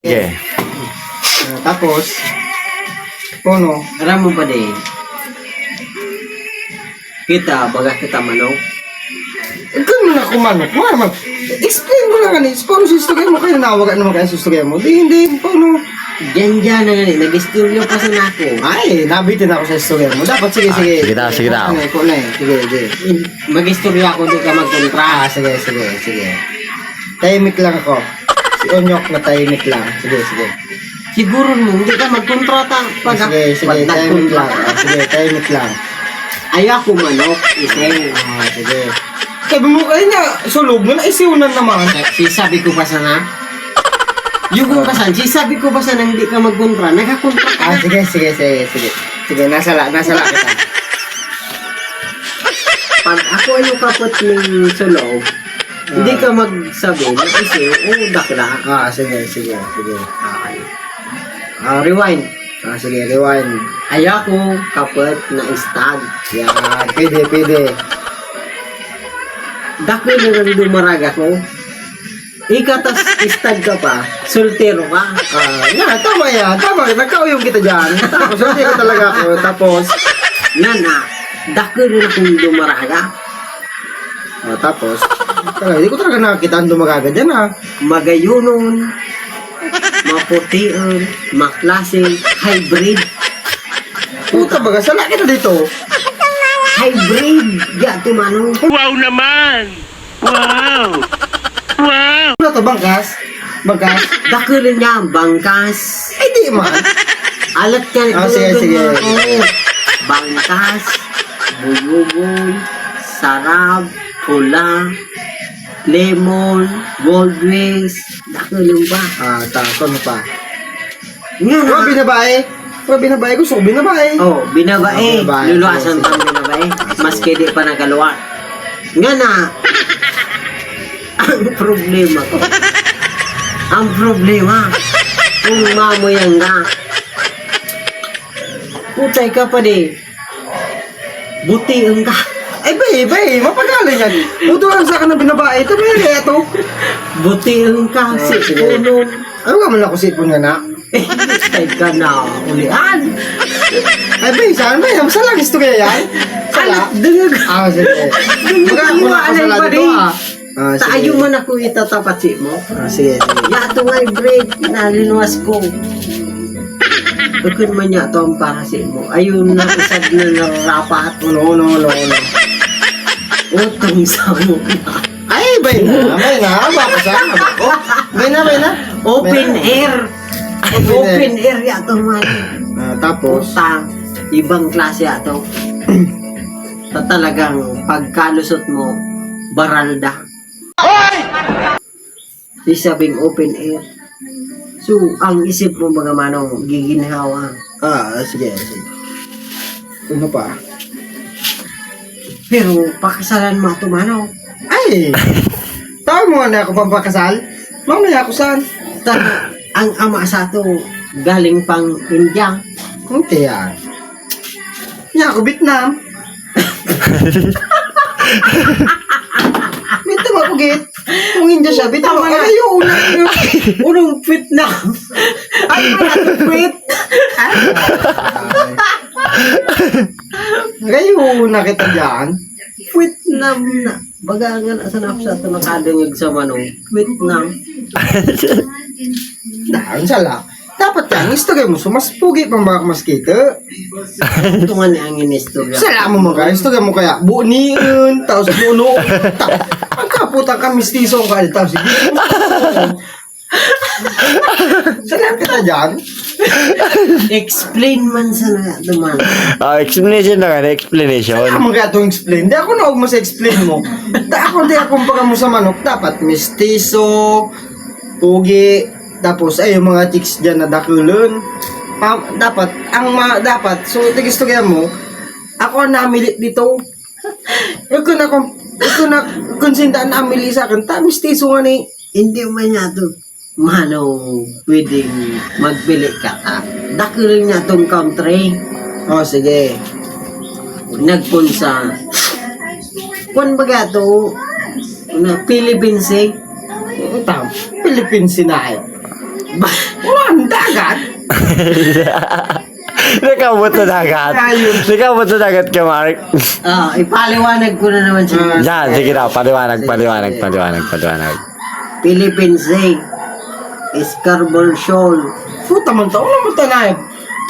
Yeah. Tapos, puno. Alam mo pa din. Kita, baga kita manok. Ikaw mo na kumanok. Mo naman. Explain mo lang ganit. Paano sustugan mo kayo? Nawagan naman kayo sustugan mo. Hindi. Paano? Diyan na nga nag-istoryo pa sa nako. Ay, nabitin ako sa sustugan mo. Dapat, sige. Sige daw. Ikaw na eh. Sige. Mag-istoryo ako doon ka magkontra. Sige. Tahimik lang ako. Si Onyok na tahimik lang. Sige. Siguro mo, hindi ka magkontrata pag Sige, tahimik lang. Ayaw ko manok, iseng. Sige. Sabi mo kayo na, sulog mo na isiunan naman. Sisabi ko pa sana. Yung kung kasan, sisabi ko pa sana hindi ka magkontra. Nagkakontra ka. Sige. Sige, nasala kita. Pag ako ay kapot ng sulog, hindi ka magsabi na isiw o dakla. Sige. Rewind. Sige, rewind. Ayaw ko kapot na stag. Yan, pwede. Dako na lang dumarag ako. Ikatas stag ka pa, soltero ka. Tama yan. Nagkauyong kita dyan. Tapos, hindi ko talaga ako. Tapos, Nana, dako na akong dumaraga. tapos, hindi ko talaga nakakita ang dumagaga dyan, Magayunon, maputian, maklaseng, hybrid. Puta baga, sala kita dito. Hybrid! Yato manong. Wow naman! Wow! Ano to, bangkas? Dako rin niya, bangkas. Ay, di man. Alat ka Sige. Bangkas, buyugon, sarap, pula, lemon, gold wings. Dako rin ba? Tapos, ano pa? Nga na. Binabae. Gusto ko binabae. Oh, binabae. Binabae. Luluasan pang binabae. Maski di pa nagaluwa. Nga na. Ang problema, kung mamoyan ka, putay ka pa di. Butiang ka. Ay, bay, mapagaling yan. Buto lang sa akin ng binabae. Ito, may ito. Butiang ka. Si Punon. Ano ka man ako sipon nga na? Tay ka na. Ulian. Ay, bay, saan ba yan? Masala gusto kaya yan? Sala? Dungag. Sige. Baga ako na kasala dito, Tayo man ako itatapat si mo. Sige. Yato nga break na linuwas ko. Bukod man yato ang para si mo. Ayun na usad na narapat. No. Utong sa mo na. Ay, bay na. Baka saan? Bay na. Open air. Open air yato man. Tapos, Puta. Ibang klase yato. Talagang pagkalusot mo, baralda. Isabing open air. So, ang isip mo mga manong giginhawa. sige. Ano pa? Pero pakasalan mo ito manong. Ay! Tawag mo nga na ako pampakasal? Mamaya ako saan? Ang ama sa ito galing pang India. Kunti yan. Niya ako Vietnam. Vietnam ako git. Kung India siya, Vietnam ako. Ay, Unong Vietnam. Ay, wala fit. Ngayon na kita dyan. Vietnam na. Baga nga na sa napsa ito nakadangig sa manong. Vietnam. Dahil sala. Dapat yan, istogay mo. So, mas pugi pang baka mas kita. Ito nga niya ang inistorya. Sala mo mo kaya. Istogay mo kaya. Bunin. Tapos puno. Ang kaputan ka mistiso ka. Tapos hindi mo. Sala kita dyan. Explain man sa na duman. Explanation na nga, explanation. Sala mo kaya itong explain. Di ako na huwag mo sa explain mo. Di ako baga mo sa manok. Dapat mistiso. Pugi. Tapos ay yung mga chicks dyan na dakulun. Dapat so gusto kaya mo ako ang namili dito. Ito na konsinta na namili sa akin. Tamis tiso nga ni. Hindi man niya ito manong pwedeng magbili ka ta. Dakiling niya itong country. Sige. Nagpunsa. Kung baga ito na Philippines Philippines sinay. Ba Ulan, dagat. Nakabot sa dagat. Nakabot sa dagat ka, Mark. Ipaliwanag ko na naman siya. Yan, sige daw. Paliwanag. Philippine Sea, Scarborough Shoal. Puta man tao naman tanay.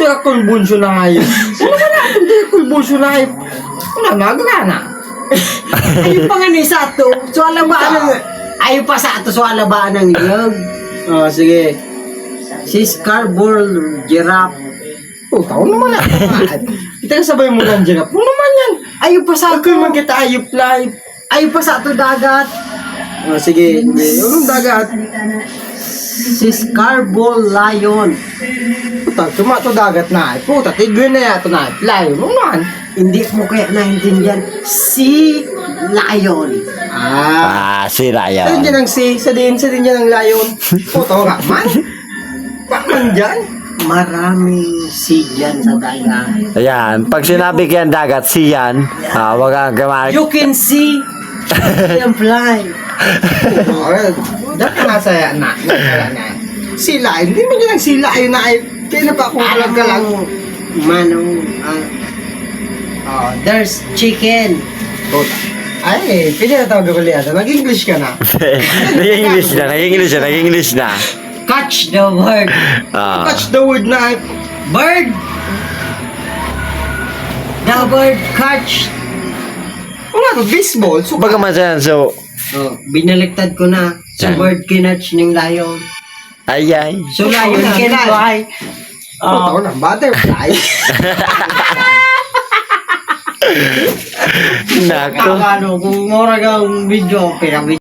Tira kulbunso na ngayon. Ano ba natin tira kulbunso na ngayon? Wala na, gana. Ayaw pa nga ni Sato. So alam ba anong... Ayaw pa Sato. So alam ba anong iyog? Sige. Si Scarborough Giraffe. Puta, ano naman na. Kita sabay mo lang dyan. Ano naman yan? Ayaw pa Sato. Ako man kita ayop live. Ayaw pa Sato dagat. Sige. Anong dagat? Si Scarborough Lion. Puta, to dagat na. Puta, tigwin na yato na. Layo, ano naman? Hindi mo kaya naintindihan. Si Lion. Sira Sa yan. din dyan ang sa din dyan ang layon. Puta, nga man. Bakman dyan? Maraming sea dyan sa dagat. Ayan, pag sinabi ko yan dagat, siyan, wag kang Mark. You can see them fly. Dati nga saya na. Sila, hindi mo dyan ang sila. Ayun na, kaya na pa akong ka lang. Manong, there's chicken. Puta. Ay, pwede na tawag ko liyan. Nag-English ka na. Nag-English na. Catch the word. Catch the word na. Bird. The word catch. Ano, baseball. So, Baga man siya, so, Binaliktad ko na. So Yan. bird kinatch ng lion. ay. So lion can fly. puta, na, butterfly. Nako. Kung ano, kung mura kang video,